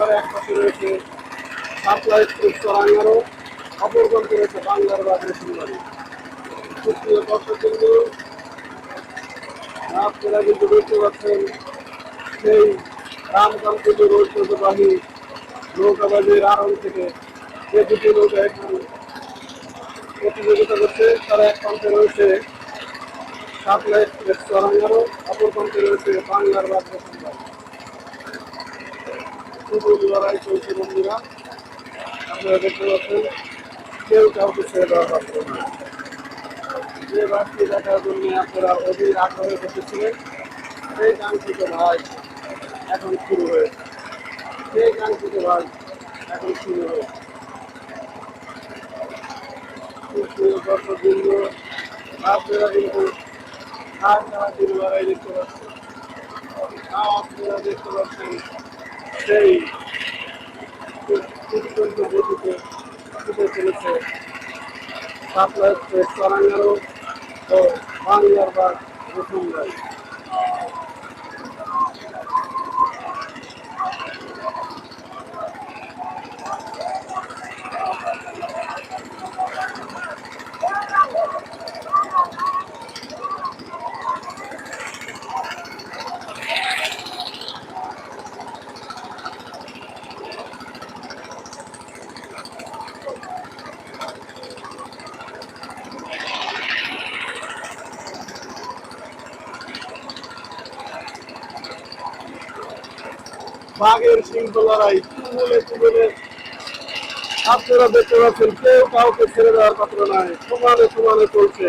নৌকার এক পাশে রয়েছে সাপ্লাই এক্সপ্রেস চরাঙ্গারো, অপর প্রান্তে রয়েছে বাংলার বাগ রেশনবাড়ি। সুপ্রিয় দর্শক বিন্দু, আপনারা কিন্তু দেখতে পাচ্ছেন সেই রামকান্তপুর ঐতিহ্যবাহী নৌকাবাজির আড়ং থেকে যে দুটি নৌকা এখন প্রতিযোগিতা করছে, তারা এক প্রান্তে রয়েছে সাপ্লাই এক্সপ্রেস চরাঙ্গারো, অপর প্রান্তে রয়েছে বাংলার বাগ রেশনবাড়ি। খুবই লড়াই চলছে বন্ধুরা, আপনারা দেখতে পাচ্ছেন কেউ কাউকে ছেড়ে দেওয়া পারছে না। যে বাসটি দেখার জন্য আপনারা অধীর আগ্রহে বসেছিলেন, সেই কাঙ্ক্ষিত ভাই এখন শুরু হয়েছে। সেই কাঙ্ক্ষিত ভাই এখন শুরু হয়েছে। দর্শকবৃন্দ, আপনারা কিন্তু দিন লড়াই দেখতে পাচ্ছেন। আপনারা দেখতে পাচ্ছেন সেই দুর্দান্ত গতিতে ছুটে চলেছে সাপ্লাই এক্সপ্রেস চরাঙ্গারো ও বাংলার বাগ রেশনবাড়ি। বাঘের সিংহ লড়াই তুমুলে আপনারা দেখতে পাচ্ছেন কেউ কাউকে ছেড়ে দেওয়ার পাত্র নাই, সমানে সমানে চলছে।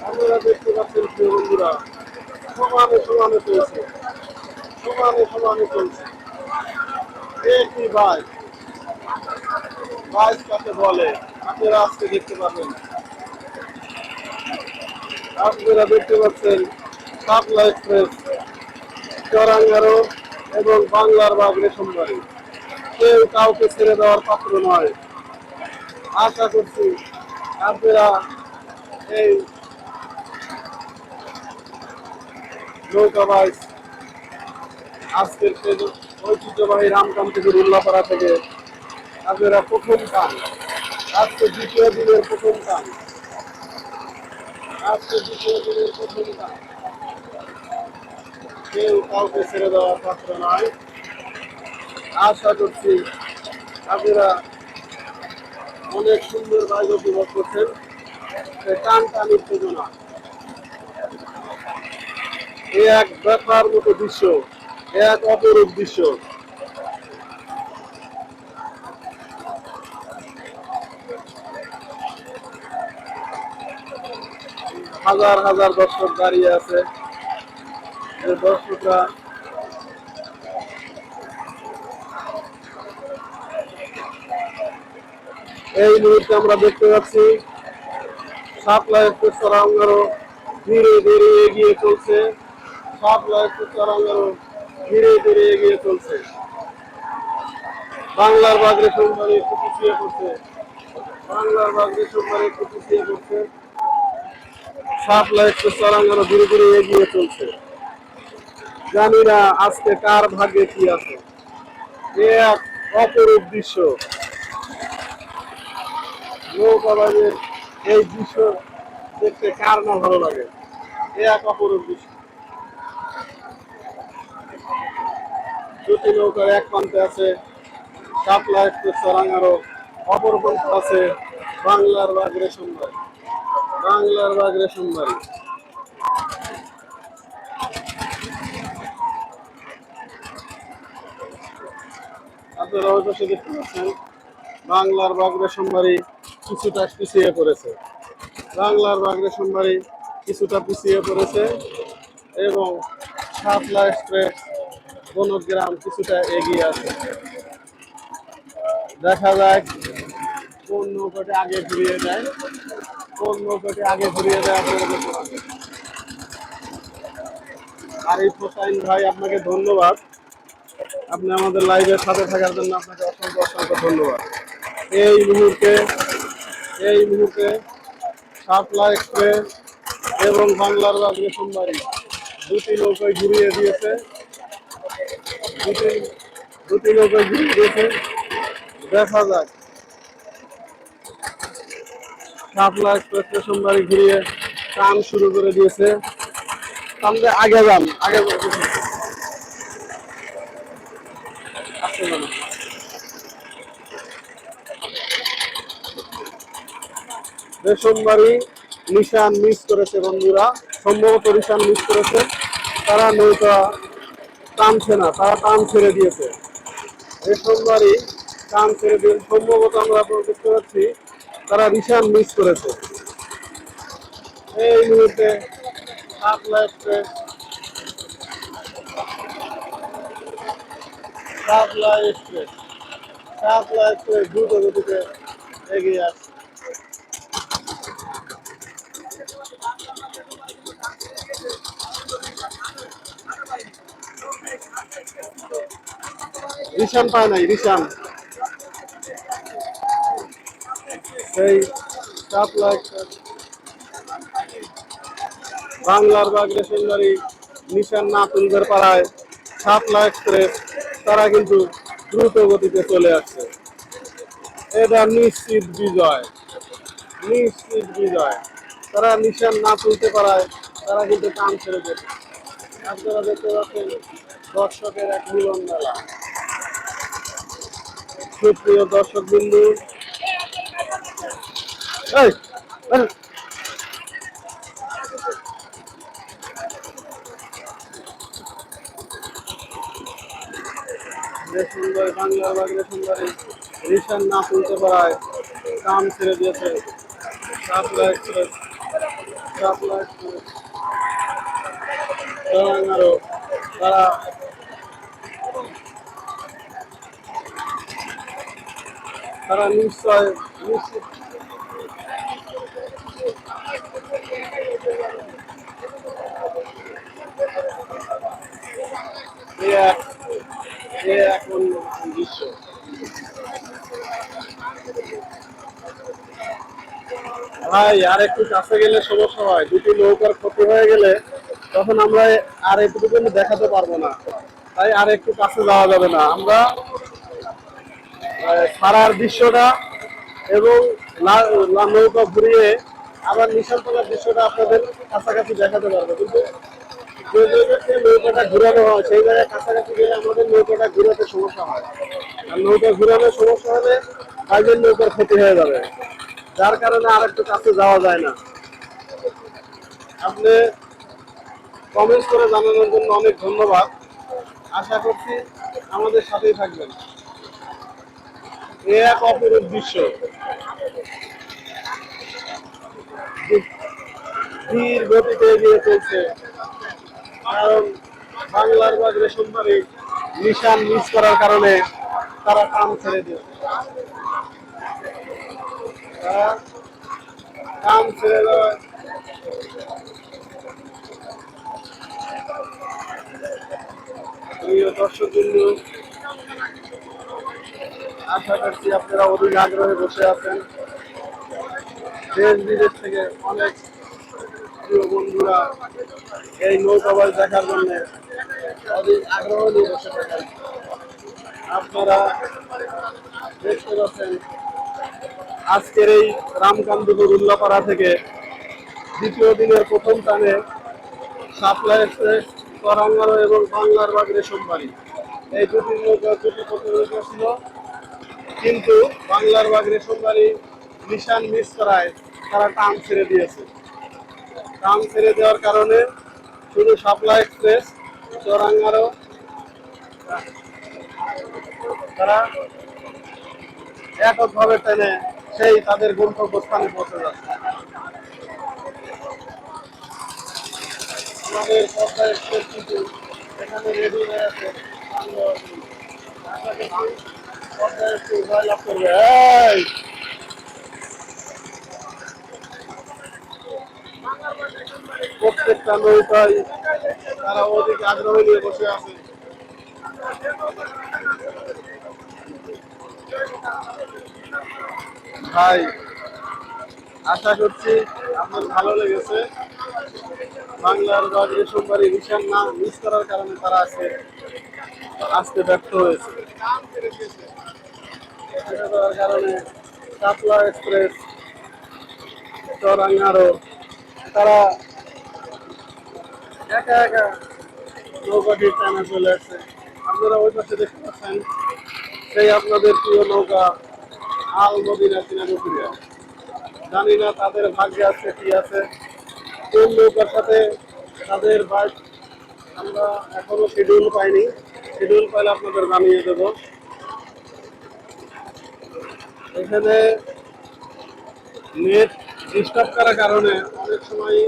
আপনারা দেখতে পাচ্ছেন প্রিয় বন্ধুরা, সমানে সমানে চলছে, সমানে সমানে চলছে। একই বাইক, বাইক কাকে বলে আপনারা আজকে দেখতে পাবেন। আপনারা দেখতে পাচ্ছেন সাপ্লাই এক্সপ্রেস চরাঙ্গারো এবং বাংলার বাগ রেশনবাড়ি, কেউ কাউকে ছেড়ে দেওয়ার পাত্র নয়। আশা করছি আপনারা এই নৌকাবাজ আজকের ঐতিহ্যবাহী রামকান্তপুর উল্লাপাড়া থেকে আপনারা প্রথম কান, আজকে দ্বিতীয় দিনের প্রথম কান, আজকে দ্বিতীয় দিনের প্রথম কান, কেউ কাউকে ছেড়ে দেওয়ার পাত্র নয়। আশা করছি আপনারা অনেক সুন্দর বাইক উপভোগ করছেন। টান টান উত্তেজনা, এ এক দেখার মতো দৃশ্য, এক অপরূপ দৃশ্য। হাজার হাজার দর্শক দাঁড়িয়ে আছে, যে দর্শকরা এই মুহূর্তে আমরা দেখতে পাচ্ছি সাপ্লাই এক্সপ্রেস চরাঙ্গারো ধীরে ধীরে এগিয়ে চলছে। সাপ্লাই এক্সপ্রেস চরাঙ্গারো ধীরে ধীরে এগিয়ে চলছে। বাংলার বাগ রেশনবাড়ি একটু পিছিয়ে পড়ছে, বাংলার বাগ রেশনবাড়ি একটু পিছিয়ে পড়ছে। সাপ্লাই এক্সপ্রেস চরাঙ্গারো ধীরে ধীরে এগিয়ে চলছে। জানি না আজকে কার ভাগ্যে কি আছে। এ এক অপরূপ দৃশ্য, নৌকাবাজের এই দৃশ্য দেখতে কার না ভালো লাগে। এ এক অপরূপ দৃশ্য। দুটি নৌকার এক প্রান্তে আছে সাপ্লাই এক্সপ্রেস চরাঙ্গারো, অপর প্রান্তে আছে বাংলার বাগ রেশনবাড়ি, বাংলার বাগ রেশনবাড়ি। আপনারা ওই পাশে দেখতে পাচ্ছেন বাংলার বাগ রেশনবাড়ি কিছুটা পিছিয়ে পড়েছে, বাংলার বাগ রেশনবাড়ি কিছুটা পিছিয়ে পড়েছে এবং সাপ্লাই এক্সপ্রেস বনগ্রাম কিছুটা এগিয়ে আছে। দেখা যাক কোন নৌকাটি আগে ঘুরিয়ে দেয়, কোন নৌকাটি আগে ঘুরিয়ে দেয় আপনারা দেখতে পাবেন। আরিফ হোসাইন ভাই, আপনাকে ধন্যবাদ, আপনি আমাদের লাইভের সাথে থাকার জন্য আপনাকে অসংখ্য অসংখ্য ধন্যবাদ। এই মুহূর্তে সাপ্লাই এক্সপ্রেস এবং বাংলার বাগ রেশনবাড়ি দুটি নৌকায় ঘুরিয়ে দিয়েছে দুটি দুটি নৌকা ঘুরে দিয়েছে। দেখা যাক শাপলা এক্সপ্রেস স্টেশন বাড়ি ঘুরিয়ে টান শুরু করে দিয়েছে। সামনে আগে যান, আগে আসতে যান। রেশমবাড়ি নিশান মিস করেছে বন্ধুরা, সম্ভবত নিশান মিস করেছে। তারা নৌকা টানছে না, তারা টান ছেড়ে দিয়েছে। রেশমবাড়ি টান ছেড়ে দিয়ে সম্ভবত আমরা বুঝতে পারছি তারা নিশান মিস করেছে। এই মুহূর্তে শাপলা এক্সপ্রেস শাপলা এক্সপ্রেস শাপলা এক্সপ্রেস দ্রুত গতিতে এগিয়ে আসছে। রিশান পায় নাই, রিশান সেই শাপলা এক্সপ্রেস বাংলার বাগ রেশনবাড়ি নিশান না তুলবের পাড়ায় শাপলা এক্সপ্রেস তারা কিন্তু দ্রুত গতিতে চলে আসছে। এটা নিশ্চিত বিজয়, নিশ্চিত বিজয়। তারা নিশান না তুলতে পারায় তারা কিন্তু কাম ছেড়ে দেবে। আপনারা দেখতে পাচ্ছেন দর্শকের এক মিলন মেলা। সুপ্রিয় দর্শক বিন্দু, সুন্দর বাংলার বাগরে সুন্দরী রিশান না তুলতে পারায় কাম ছেড়ে দিয়েছে শাপলা এক্সপ্রেস। শাপলা এক্সপ্রেস তেলেঙ্গানারও তারা তারা নিশ্চয় নিশ্চিত এখন দৃশ্য। ভাই আর একটু কাছে গেলে সমস্যা হয়, দুটি নৌকার ক্ষতি হয়ে গেলে তখন আমরা আর একটু দেখাতে পারবো না, তাই আর একটু কাছে যাওয়া যাবে না। আমরা ছাড়ার দৃশ্যটা এবং নৌকা ঘুরিয়ে আবার নিশান তোলার দৃশ্যটা আপনাদের কাছাকাছি দেখাতে পারবো, কিন্তু যে জায়গাতে নৌকাটা ঘুরানো হয় সেই জায়গায় কাছাকাছি গেলে আমাদের নৌকাটা ঘুরাতে সমস্যা হয়। আর নৌকা ঘুরানোর সমস্যা হলে কাজের নৌকার ক্ষতি হয়ে যাবে, যার কারণে আর একটু কাছে যাওয়া যায় না। আপনি কমেন্ট করে জানানোর জন্য অনেক ধন্যবাদ। আশা করছি আমাদের সাথেই থাকবেন। এ এক অপরূপ দৃশ্য, ধীর গতিতে এগিয়ে চলছে, কারণ বাংলার বাগ রেশমবাড়ি নিশান মিস করার কারণে তারা কাম ছেড়ে দিয়েছে। তারা কাম ছেড়ে দেওয়ায় প্রিয় দর্শক বিন্দু, আশা করছি আপনারা অধিক আগ্রহে বসে আছেন। দেশ বিদেশ থেকে অনেক প্রিয় বন্ধুরা এই নৌকাবাজ দেখার জন্য অধিক আগ্রহ নিয়ে বসে থাকেন। আপনারা দেখতে পাচ্ছেন আজকের এই রামকান্তপুর উল্লাপাড়া থেকে দ্বিতীয় দিনের প্রথম টানে শাপলা এক্সপ্রেস, তরাঙ্গানো এবং বাংলার বাগ রেশমবাড়ি এই দুটি নৌকা দুটি প্রতিযোগিতা ছিল, কিন্তু বাংলার বাগ রেশমবাড়ি নিশান মিস করায় তারা টান ছেড়ে দিয়েছে। টান ছেড়ে দেওয়ার কারণে শুধু শাপলা এক্সপ্রেস, চৌরাঙ্গারও তারা এককভাবে টেনে সেই তাদের গন্তব্যস্থানে পৌঁছে যাচ্ছে। আমাদের পদ্মা এক্সপ্রেস কিন্তু এখানে রেডি হয়ে আছে, পদ্মা এক্সপ্রেস জয়লাভ করবে। প্রত্যেকটা নৌকায় তারা অধিক আগ্রহ নিয়ে বসে আছে। ভাই আশা করছি আপনার ভালো লেগেছে। বাংলার বা রেশমবাড়ি ভিসার নাম মিস করার কারণে তারা আসতে ব্যর্থ হয়েছে। এটা করার কারণে কাপলা এক্সপ্রেস, চরাঙ্গারো, তারা একা একা নৌকাটির টানা চলে আসছে। আপনারা ওই পাশে দেখতে পাচ্ছেন সেই আপনাদের প্রিয় নৌকা আল মদিনা সিনামুদ্দিয়া। জানি না তাদের ভাগ্যে আছে কি আছে, কোন নৌকার সাথে তাদের বাইক আমরা এখনো শিডিউল পাইনি। শিডিউল পাইলে আপনাদের জানিয়ে দেবো। এখানে নেট ডিস্টার্ব করার কারণে অনেক সময়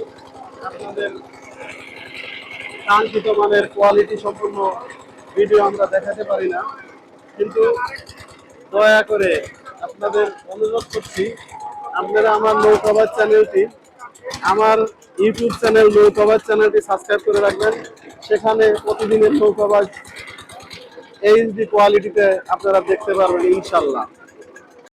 আপনাদের কাঙ্ক্ষিত মানের কোয়ালিটি সম্পূর্ণ ভিডিও আমরা দেখাতে পারি না, কিন্তু দয়া করে আপনাদের অনুরোধ করছি আপনারা আমার নৌকাবাজ চ্যানেলটি, আমার ইউটিউব চ্যানেল নৌকাবাজ চ্যানেলটি সাবস্ক্রাইব করে রাখবেন। সেখানে প্রতিদিনের নৌকাবাজ এইচডি কোয়ালিটিতে আপনারা দেখতে পারবেন ইনশাল্লাহ।